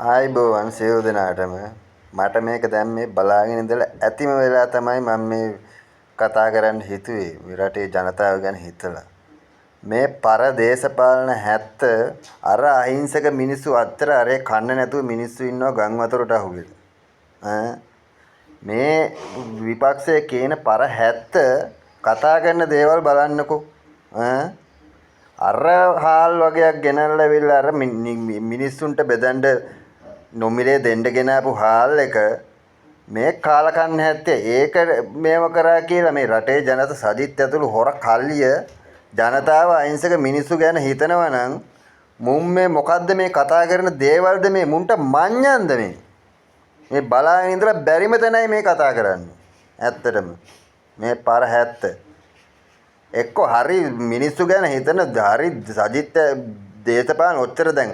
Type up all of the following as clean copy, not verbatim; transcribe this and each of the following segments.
ආයිබෝවන් සියලු දෙනාටම මට මේක දැන් මේ බලාගෙන ඉඳලා ඇතිම වෙලා තමයි මම මේ කතා කරන්න හිතුවේ මේ රටේ ජනතාව ගැන හිතලා මේ පර දේශපාලන හැත්ත අර අහිංසක මිනිස්සු අතර අරේ කන්න නැතුව මිනිස්සු ඉන්නවා ගම් වතුරට අහුවෙලා මේ විපක්ෂයේ කියන පර හැත්ත කතා කරන දේවල් බලන්නකෝ අර හාල් වගේක් ගෙනල්ලා වෙලා අර මිනිස්සුන්ට බෙදන්න නොමිලේ දෙන්න ගෙනාපු හාල් එක මේ කාලකන්න හැත්තේ ඒක මේව කරා කියලා මේ රටේ ජනත සජිත් ඇතුළු හොර කල්ලිය ජනතාව අහිංසක මිනිස්සු ගැන හිතනවා නම් මුන් මේ මොකද්ද මේ කතා කරන දේවල්ද මේ මුන්ට මඤ්ඤන්ද මේ බලාගෙන ඉඳලා බැරිම තැනයි මේ කතා කරන්නේ ඇත්තටම මේ පර හැත්ත එක්ක හරි මිනිස්සු ගැන හිතන හරි සජිත් දේශපාලන ඔච්චර දැන්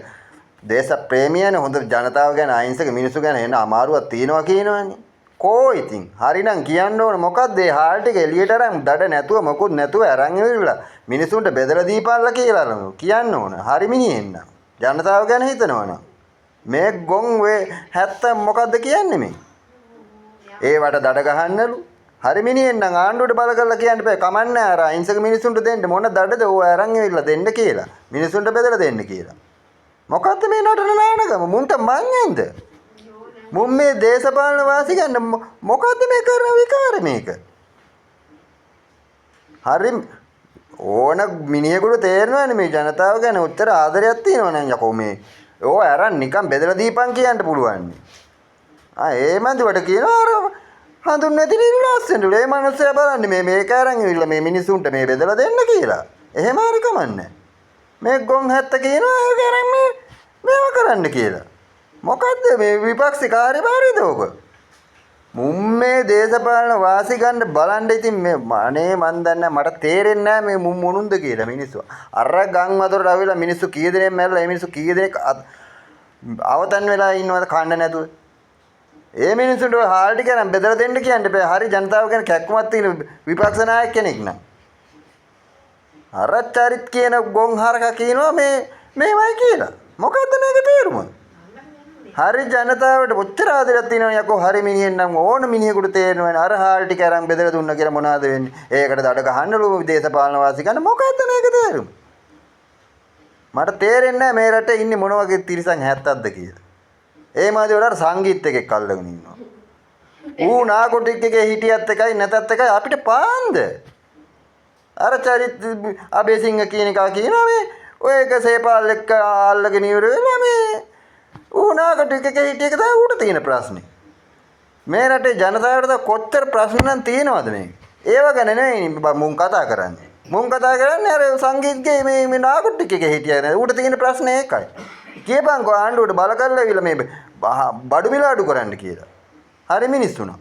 දේශ ප්‍රේමියනේ හොඳ ජනතාව ගැන අහිංසක මිනිස්සු ගැන එන අමාරුවක් තියනවා කියනවනේ කෝ ඉතින් හරිනම් කියන්න ඕන මොකද්ද මේ හාල් ටික එළියට අරන් දඩ නැතුව මොකුත් නැතුව අරන් ඉවිල්ලා මිනිස්සුන්ට බෙදලා දීපල්ලා කියලා කියන්න ඕන හරි මිනිහෙන්න ජනතාව ගැන හිතනවනම් මේ ගොන් වේ 70 මොකද්ද කියන්නේ මේ ඒවට දඩ ගහන්නලු හරි මිනිහෙන් නම් ආණ්ඩුවට බල කරලා කියන්න බෑ කමන්නේ අර අහිංසක මිනිස්සුන්ට දෙන්න මොන දඩද ඕව අරන් ඉවිල්ලා දෙන්න කියලා මිනිස්සුන්ට බෙදලා දෙන්න කියලා මොකද්ද මේ නටන නානගම මුන්ට මඤ්ඤන්ද මුන් මේ දේශපාලන වාසි ගන්න මොකද්ද මේ කරන විකාර මේක හරි ඕන මිනිහෙකුට තේරෙනවනේ මේ ජනතාව ගැන උත්තර ආදරයක් තියෙනවා නං යකෝ මේ ඕව අරන් නිකන් බෙදලා දීපන් කියන්න පුළුවන් ඒ මන්දිවට කියනවා අර හඳුන් නැති නිරුලාස්සෙන්ට ඒ මනුස්සයා බලන්නේ මේ මේක අරන් ඉවිල්ලා මේ මිනිසුන්ට මේ බෙදලා දෙන්න කියලා එහෙම හරි කමන්නේ මේ ගොන් හැත්ත කියනවා ඒක අරන් මේව කරන්න කියලා මොකද්ද මේ විපක්ෂේ කාර්යභාරයද ඔබ මුන් මේ දේශපාලන වාසි ගන්න බලන්න ඉතින් මේ අනේ මන් දන්නේ මට තේරෙන්නේ නැහැ මේ මුන් මොනුන්ද කියලා මිනිස්සු අර ගම් වතුරට ආවිලා මිනිස්සු කී දෙනෙක් මැරලා මේ මිනිස්සු කී දෙනෙක් අවතන් වෙලා ඉන්නවද කන්න නැතුව ඒ මිනිස්සුන්ට හාල් ටික නම් බෙදලා දෙන්න කියන්න බෑ හරි ජනතාව ගැන කැක්කමක් තියෙන විපක්ෂ නායක කෙනෙක් නම් අර චරිත් කියන ගොන් හරක කියනවා මේවයි කියලා මොකද්ද මේක තේරුම හරි ජනතාවට ඔච්චර ආදරයක් තියෙනවනේ යකෝ හරි මිනිහෙන් නම් ඕන මිනිහෙකුට තේරෙනවනේ අර හාල් ටික අරන් බෙදලා දුන්නා කියලා මොනවද වෙන්නේ ඒකට දඩ ගහන්නලු දේශපාලන වාසි ගන්න මොකද්ද මේක තේරුම මට තේරෙන්නේ නැහැ මේ රටේ ඉන්නේ මොන වගේ තිරිසන් 70ක්ද කියලා ඒ මාදේ වල සංගීත එකක් අල්ලගෙන ඉන්නවා ඌ නාකොටික් එකේ හිටියත් එකයි නැතත් එකයි අපිට පාන්ද අර චරිත් අබේසිංහ කියන එක කියනවා මේ ඔය එක සේපාල් එක්ක අල්ලගෙන ඉවර වෙලා මේ ඌ නාකොටික් එකේ හිටිය එක තමයි ඌට තියෙන ප්‍රශ්නේ මේ රටේ ජනතාවට කොච්චර ප්‍රශ්න නම් තියෙනවද මේ ඒව ගැන නෙවෙයි මුන් කතා කරන්නේ අර සංගීතයේ මේ නාකොටික් එකේ හිටිය ඌට තියෙන ප්‍රශ්නේ ඒකයි කියපන්කෝ ආණ්ඩුවට බල කරලා ඉවිල මේ බඩු මිල අඩු කරන්න කියලා. හරි මිනිස්සුනා.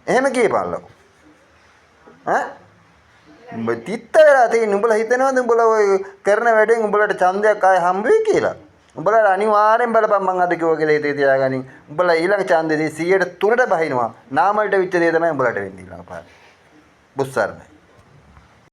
එහෙම කියපන්ලකෝ. උඹ තිත්ත වෙලා තියෙන උඹලා හිතනවද උඹලා ඔය කරන වැඩෙන් උඹලට ඡන්දයක් ආයේ හම්බ වෙයි කියලා? උඹලා අනිවාර්යෙන් බලපන් මං අද කිව්වා කියලා හිතේ තියාගනින්. උඹලා ඊළඟ ඡන්දෙදී 100ට 3ට බහිනවා. නාමල්ට විච්ච දේ තමයි උඹලට වෙන්නේ ඊළඟ පාර. බුස්සarne